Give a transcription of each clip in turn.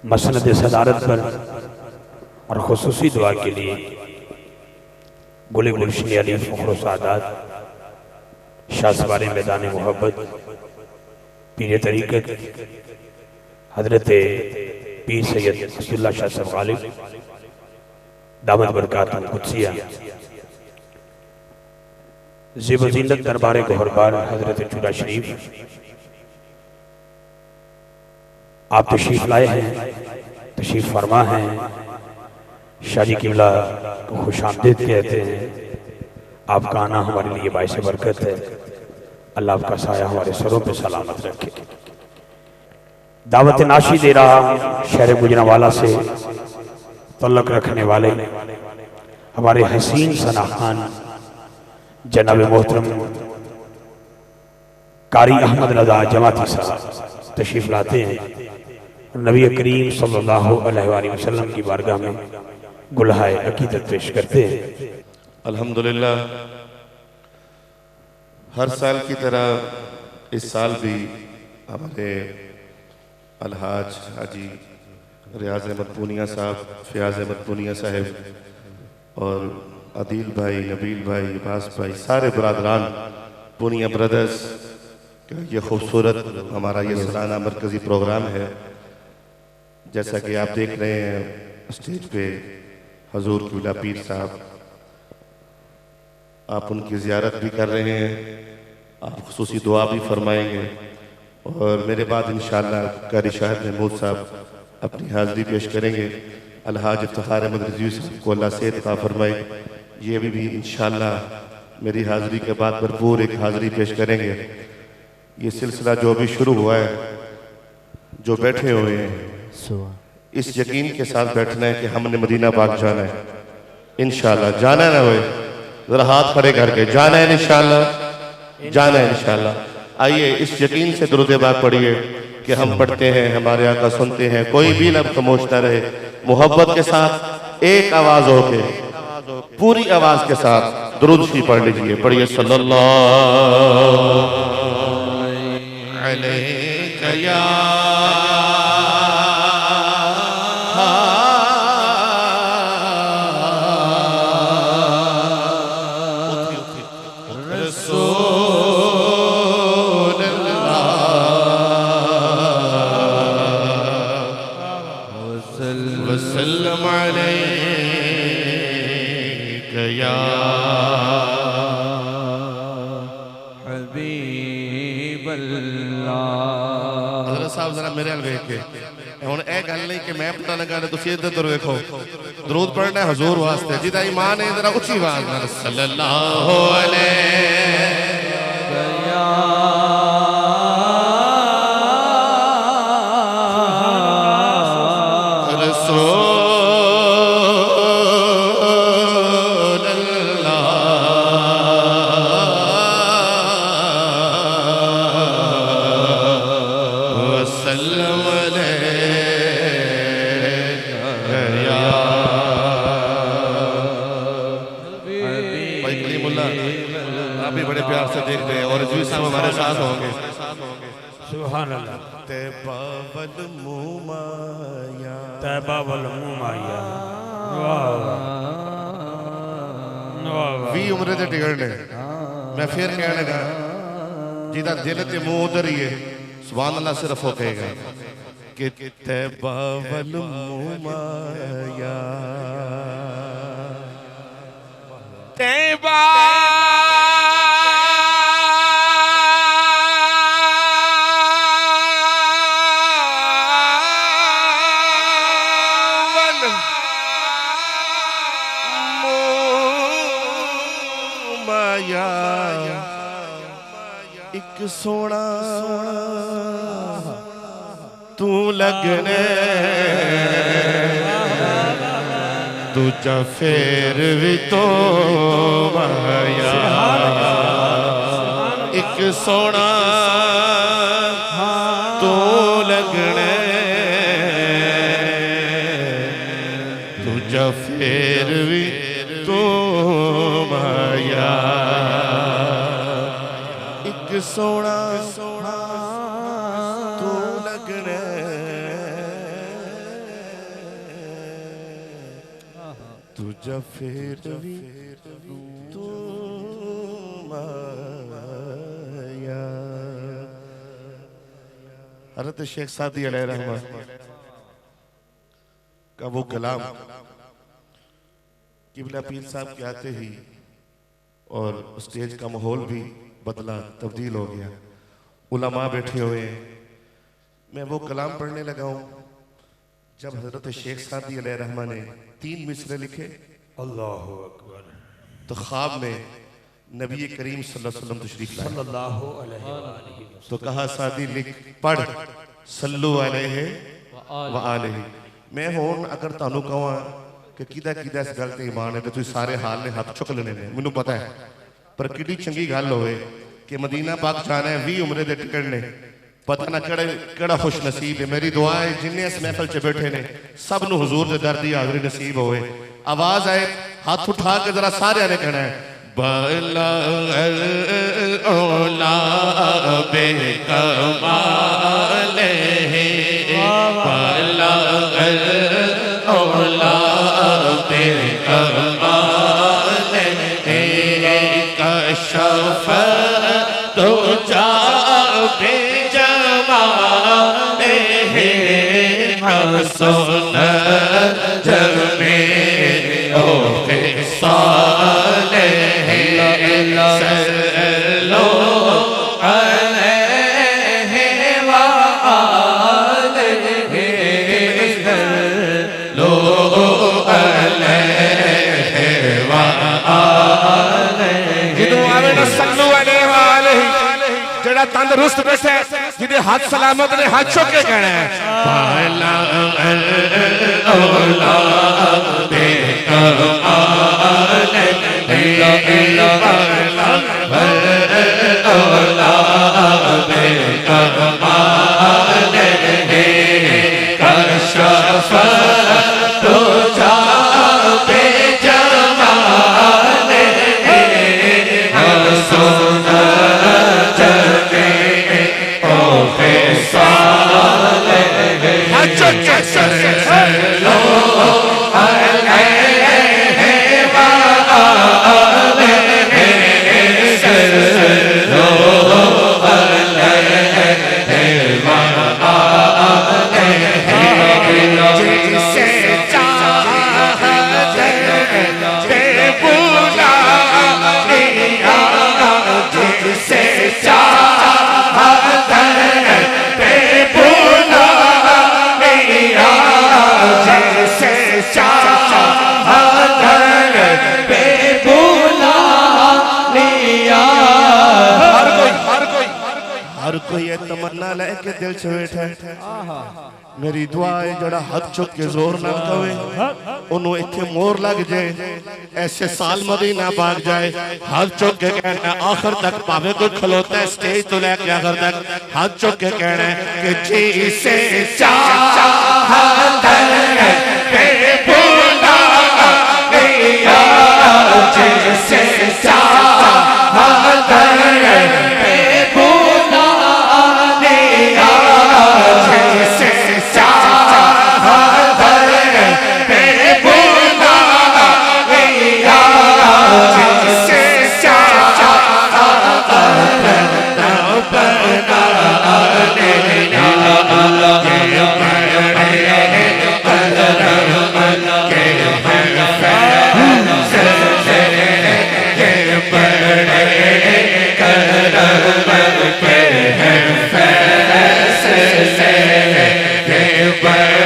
मसनद सदारत पर और खुसूसी दुआ के लिए गुले गुलशन अली फ़ख्र सादात शाहसवारे मैदान मोहब्बत पीर तरीक़त हज़रत पीर सैयद अब्दुल्ला शाह साहब गालिब दामद बरकातुहुल कुद्सिया ज़ेब ज़ीनत दरबार गौहरबार हज़रत चूड़ा शरीफ आप तशरीफ़ लाए हैं, तशरीफ़ फरमा हैं। शाह जी क़िबला को खुशामदीद कहते हैं। आपका आना हमारे लिए बाइस बरकत है। अल्लाह आपका साया हमारे सरों पे सलामत रखे। दावत नाशी दे रहा हूँ शहर गुजरांवाला से तल्लक रखने वाले हमारे हसीन सना खान जनाब मोहतरम कारी अहमद रज़ा जमाती साहब तशरीफ़ लाते हैं। नबी करीम सल्लल्लाहु अलैहि वसल्लम की बारगाह में गुलहाए अकीदत पेश करते हैं। अल्हम्दुलिल्लाह, हर साल की तरह इस साल भी हमारे अलहाज हाजी रियाज अहमद पूनिया साहब, फ़याज़ अहमद पूनिया साहब और अदील भाई, नबील भाई, अब्बास भाई, सारे बरादरान पूनिया ब्रदर्स का ये खूबसूरत हमारा ये सालाना मरकज़ी प्रोग्राम है। जैसा कि आप देख रहे हैं स्टेज पे हजूर क़िबला पीर साहब, आप उनकी ज़ियारत भी कर रहे हैं, आप खुसूसी दुआ भी फरमाएंगे और मेरे बाद इंशाअल्लाह कारी शाहिद महमूद साहब अपनी हाज़िरी पेश करेंगे। अलहाज इफ्तिखार अहमद रिज़वी साहब को अल्लाह सेहत अता फरमाए, ये भी इंशाअल्लाह मेरी हाज़िरी के बाद भरपूर एक हाज़िरी पेश करेंगे। ये सिलसिला जो अभी शुरू हुआ है, जो बैठे हुए हैं, इस यकीन के साथ बैठना है कि हमने मदीना पाक जाना है, इंशाअल्लाह जाना है ना भाई, जरा हाथ खड़े करके जाना है इंशाअल्लाह, जाना है इंशाअल्लाह। आइए इस यकीन से दुरूद पाक पढ़िए कि हम पढ़ते हैं, हमारे आका सुनते हैं, कोई भी लब खामोश न रहे, मोहब्बत के साथ एक आवाज होके पूरी आवाज के साथ दुरूद शरीफ पढ़ लीजिए। पढ़िए सल्लल्लाहु अलैहि या दुरूद पढ़ना है हुजूर वास्ते, जिदा ईमान है जरा ऊंची आवाज में सल्लल्लाहु मैं फिर कह लगा जिदा दिल ते मुंह उधर ही है सुभान अल्लाह सिर्फ हो कहेगा कि तैबा वल मुमाया तैबा सोना तू लगने तुझा फेर भी तो माया एक सोना तू लगने तुझा फेर भी तो माया सोना तू लगने तुझा फिर भी तू माया। हज़रत शेख सादी अलैहिर्रहमा का वो कलाम किबला पीर साहब के आते ही और स्टेज का माहौल भी बदला, तब्दील हो गया। उलमा बैठे हुए हैं, मैं वो कलाम पढ़ने लगा हूँ जब हजरत शेख सादी अलैहिर्रहमा ने 3 मिसरे लिखे। अल्लाह अकबर। तो ख्वाब में नबी करीम सल्लल्लाहु अलैहि वसल्लम तशरीफ लाए। सल्लल्लाहु अलैहि वसल्लम। तो कहा सादी लिख पढ़ सल्लु अलैहि व आलिहि। मैं हुण अगर तुहानू कहां कि किदा किदा इस गल ते ईमान है ते तुसीं सारे हाल ने हाथ चुक लेने ने, मैनू पता है। पर किड्डी चंगी गल होवे कि मदीना पाक जाना है, 20 उमरे दे टिकट ने, पता ना केड़ा खुश नसीब है। मेरी दुआ है जिन्ने इस महफिल च बैठे ने सब नू हुजूर दे दर दी हाज़री नसीब होवे। आवाज आए हाथ उठा के जरा सारे ने कहना है बला औला बे कमाल है, बला औला बे कमाल है, कशफ तो जा बे जमाल है, हसन जमे ओ साल है, सल्लो अलैहि व आलिहि, सल्लो अलैहि व आलिहि। जिदों आवे ना सल्लू अलैहि व आलिहि, जेड़ा तंदुरुस्त बैठा है, जिदे हाथ सलामत ने, हाथ चुक के कहना है पाला औला बे कमाल है, औला बे कमाल है, कशफ तो जा बे जमाल है, हसन जमे ओ फिसाल है, सल्लो अलैहि व आलिहि, सल्लो अलैहि व आलिहि, जिसे चाहत बेबुला लिया, जिसे चाहत बेबुला लिया, जिसे चाहत बेबुला लिया। हर कोई ये तमन्ना लेके दिल से बैठा है। मेरी दुआ है जड़ा हाथ चुक के जोर ना कवे ओनू इत्थे मोर लग जाए, ऐसे साल मदीना भाग जाए। हाथ चुक के कहना आखिर तक भावे कोई खलोता है स्टेज तो लेके आखिर तक, हाथ चुक के कहना है कि जिसे चाहत बेबुला लिया, जिसे चाहत बेबुला लिया, जिसे चाहत बेबुला लिया, जिसे चाहत बना लिया,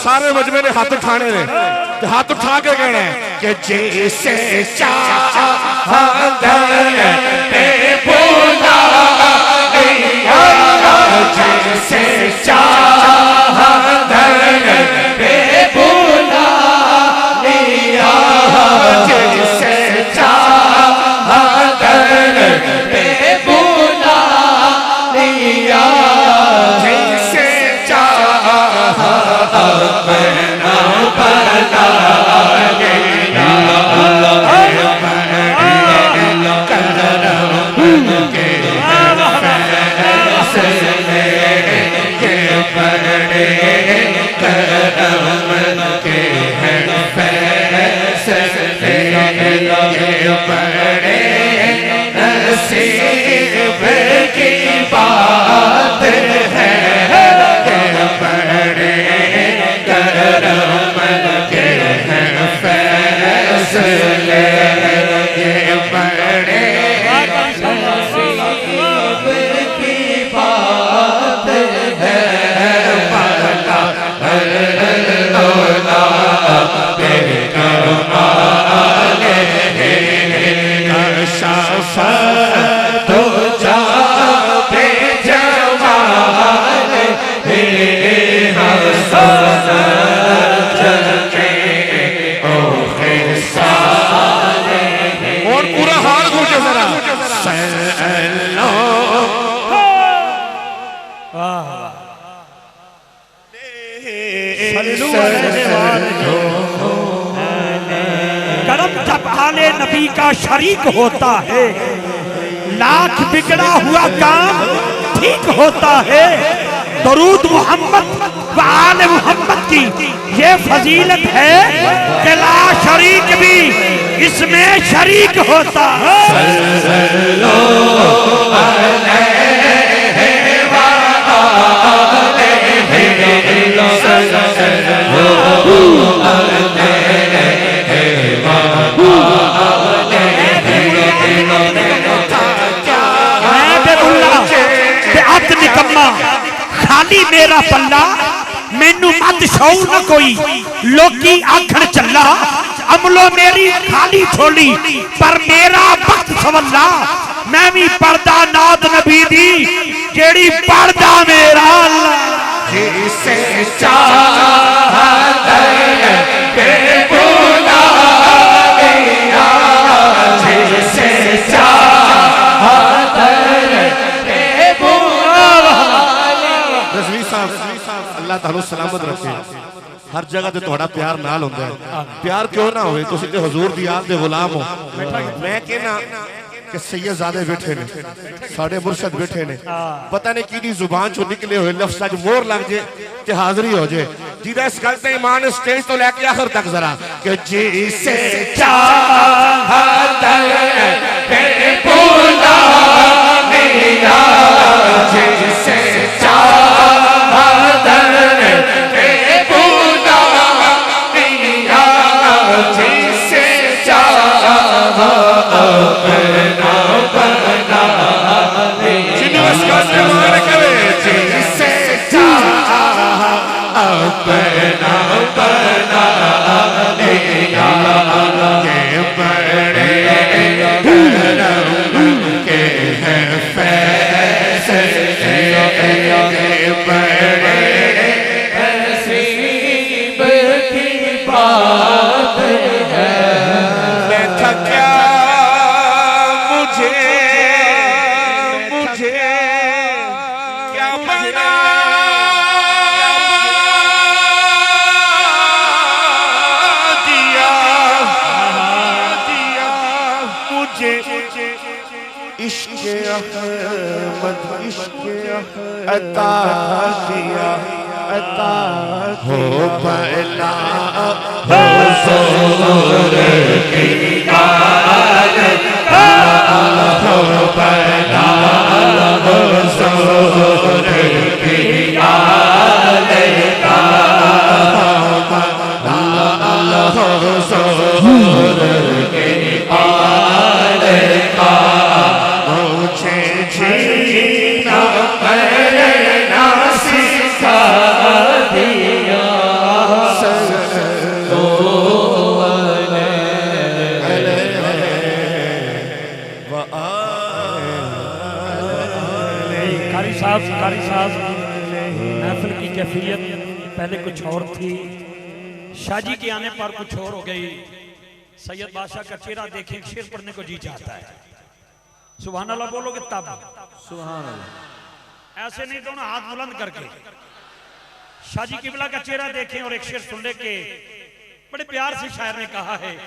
सारे मजमे ने हाथ उठाने ने, हाथ उठा के कहना है कि जैसे चाहत बेबुला बड़े नसीब की बात है, बड़े करम के हैं फैसले, ये बड़े नसीब की बात है, मौला अल्लाह बेकमाले कशफ तो जाते जमाल हसन जलके ओ खिसाले। और पूरा हाल गूंजे जरा सैलो करम जब आले नबी का शरीक होता है, लाख बिगड़ा हुआ काम ठीक होता है। दरूद मोहम्मद व आले मोहम्मद की ये फजीलत है कि ला शरीक भी इसमें शरीक होता है। खाली मेरा पल्ला मैनू मत शौर न कोई, लोकी आखण चला अमलो मेरी खाली छोली, पर मेरा वक्त सवला। मैं भी पढ़दा नाद नबी दी जेड़ी पढ़दा मेरा अल्लाह। जिसे चाहता है बेगुना दिया, जिसे चाहता है बेगुना। रज़वी साहब अल्लाह ताला सलामत रखे। हर जगह ते तुहाडा प्यार नाल हुंदा है, प्यार क्यों ना होवे, तुसीं ते हुजूर दी आल दे गुलाम हो। मैं कहना कि सैयदजादे बैठे ने, साडे मुर्शद बैठे ने, पता नहीं किहदी जुबान चो निकले हुए लफ्ज़ अज मोर लग जे ते हाज़री हो जाए। जिहदा इस गल ते ईमान स्टेज तो लैके आखिर तक जरा कि जिसे चाहता है बेगुना दिया, जिसे चाहता है बेगुना दिया, जिसे चाहा अपना बना ले। जिन्हों इसका इस्तेमाल करे, जिसे चाहा अपना बना लिया, ये बड़े करम के हैं फैसले, ये बड़े नसीब की बात है। मैं थका मुझे क्या बना दिया मुझे इश्क़ अहमद, इश्क़ अता किया, अता हो पहला हुज़ूर की आल का, हो पहला हुज़ूर की आल का, हुज़ूर की आल का। मुझे जीना मरना सिखा दिया, कारी साहब महफिल की कैफियत पहले कुछ और थी, शाजी के आने पर कुछ और हो गई। सैयद बादशाह का चेहरा देखें शेर पढ़ने को जी चाहता है। सुभान अल्लाह बोलोगे तब सुभान अल्लाह, ऐसे नहीं दोनों हाथ बुलंद करके शाजी किबला का चेहरा देखें और एक शेर सुन ले के बड़े प्यार से शायर ने कहा है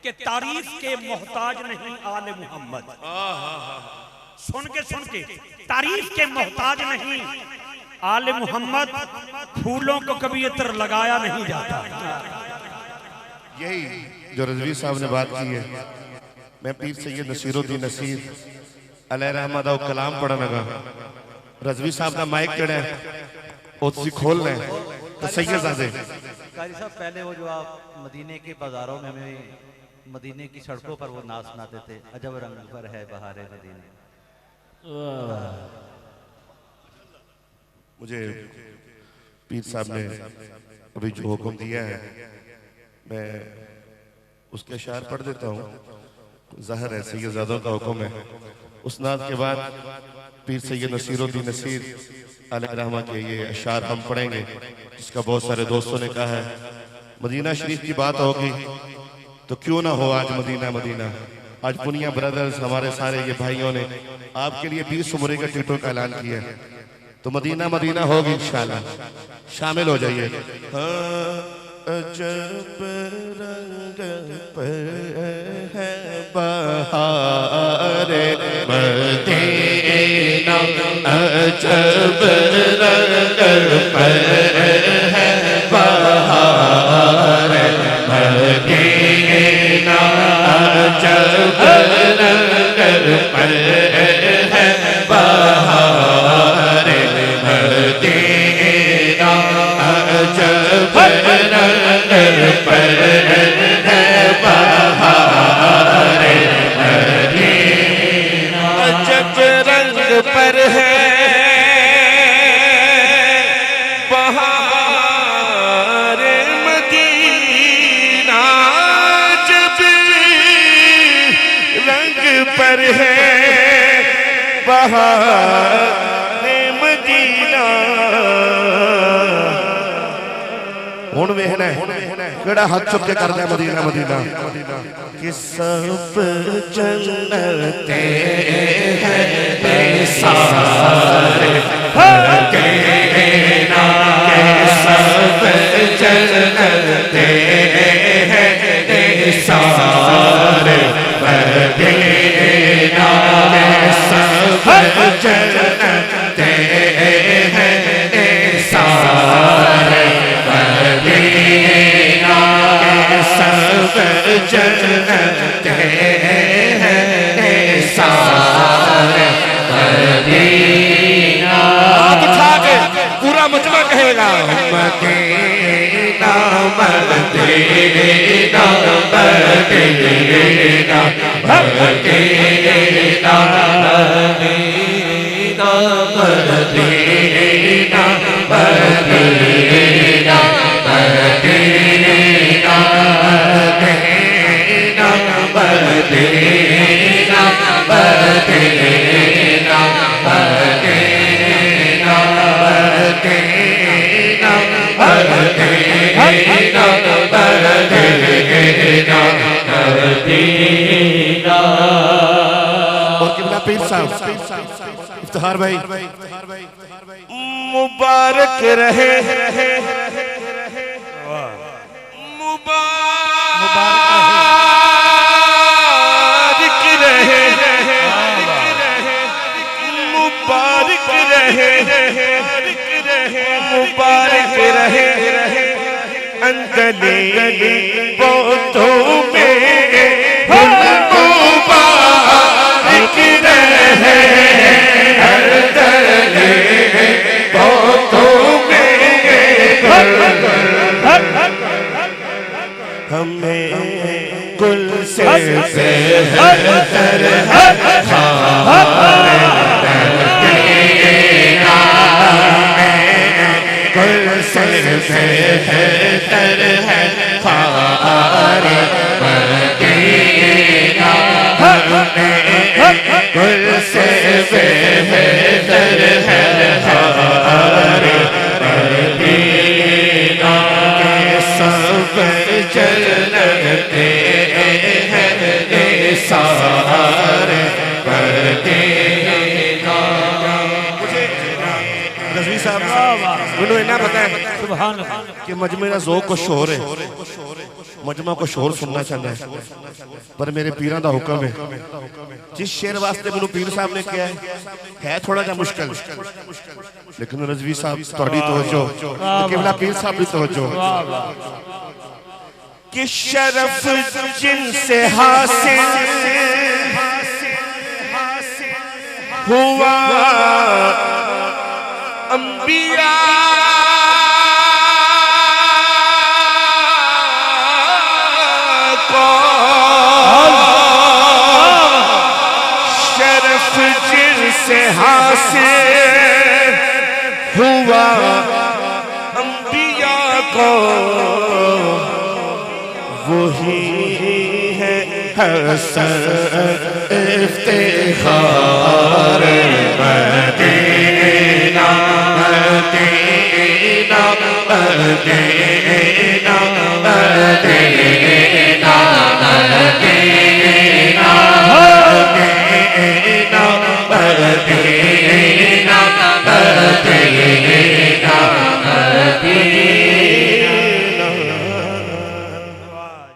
कि तारीफ के मोहताज नहीं आले मोहम्मद। सुन के तारीफ के मोहताज नहीं आले मोहम्मद, फूलों को कभी इत्र लगाया नहीं जाता। यही जो रज़वी साहब ने बात की है, मैं पीर सैयद नसीरुद्दीन नसीर अलैहि रहमत दा कलाम पढ़न लगा। रजवी साहब का माइक जड़ा है वो तुसी खोल लें तो सैयद ज़ादे कारी साहब पहले वो जो आप मदीने के बाजारों में हमें मदीने की सड़कों पर वो नाच सुनाते थे, अजब रंग पर है बहारे मदीने। मुझे पीर साहब ने अभी जो हुक्म दिया है मैं उसके अशार पढ़ देता हूँ। ज़ाहिर है सैयदज़ादों का हुक्म है। उस नात के बाद पीर सैयद नसीरुद्दीन नसीर अलैहि रहमत के ये अशार हम पढ़ेंगे, जिसका बहुत सारे दोस्तों ने कहा है मदीना शरीफ की बात होगी तो क्यों ना हो आज मदीना मदीना। आज पुनिया ब्रदर्स हमारे सारे ये भाइयों ने आपके लिए 20 उम्र के टिकटों का ऐलान किया है, तो मदीना मदीना होगी इंशाल्लाह, शामिल हो जाइए। अजब रंग पर है बहारे मदीना, अजब रंग पर है बहारे मदीना, अजब रंग पर है बहारे मदीना, अजब रंग पर है बहारे मदीना, अजब रंग पर है बहारे मदीना, अजब रंग पर है बहारे मदीना। हुण वेखना केड़ा हाथ चुक के करदा मदीना मदीना। कि सब जन्नते हैं सारे मदीना, के सब जन्नते हैं सारे मदीना, के सब जन्नते हैं सारे मदीना, के सब जन्नते हैं सारे मदीना। हाथ उठा के पूरा मजमा कहेगा Medina Medina Medina Medina Medina Medina Medina Medina Medina Medina Medina Medina Medina Medina. और किबला पीर साहब इफ्तिखार भाई मुबारक रहे मुबारक रहे मुबारक रहे मुबारक रहे अंगले बोतों में मुबारक रहे अंगले बोतों में हमें गुल से बेहतर है गुल से बेहतर है खारे मदीना, हमें गुल से बेहतर है खारे मदीना, के सब जन्नते हैं सारे मदीना। मुझे रज़वी साहब मैंने इतना पता है कि मजमे का ज़ौक़ कुछ और है, मजमा कुछ और सुनना चाहता है, पर मेरे पीरां दा हुक्म है जिस शेर वास्ते मैनू पीर साहब ने किया है थोड़ा जा मुश्किल, लेकिन रज़वी साहब थोड़ी तवज्जो, किबला पीर साहब की तवज्जो। कि शरफ जिनसे हासिल हुआ अंबिया को शरफ जिनसे हासिल हुआ अंबिया को वही है Hasan Iftikhar Medina Medina Medina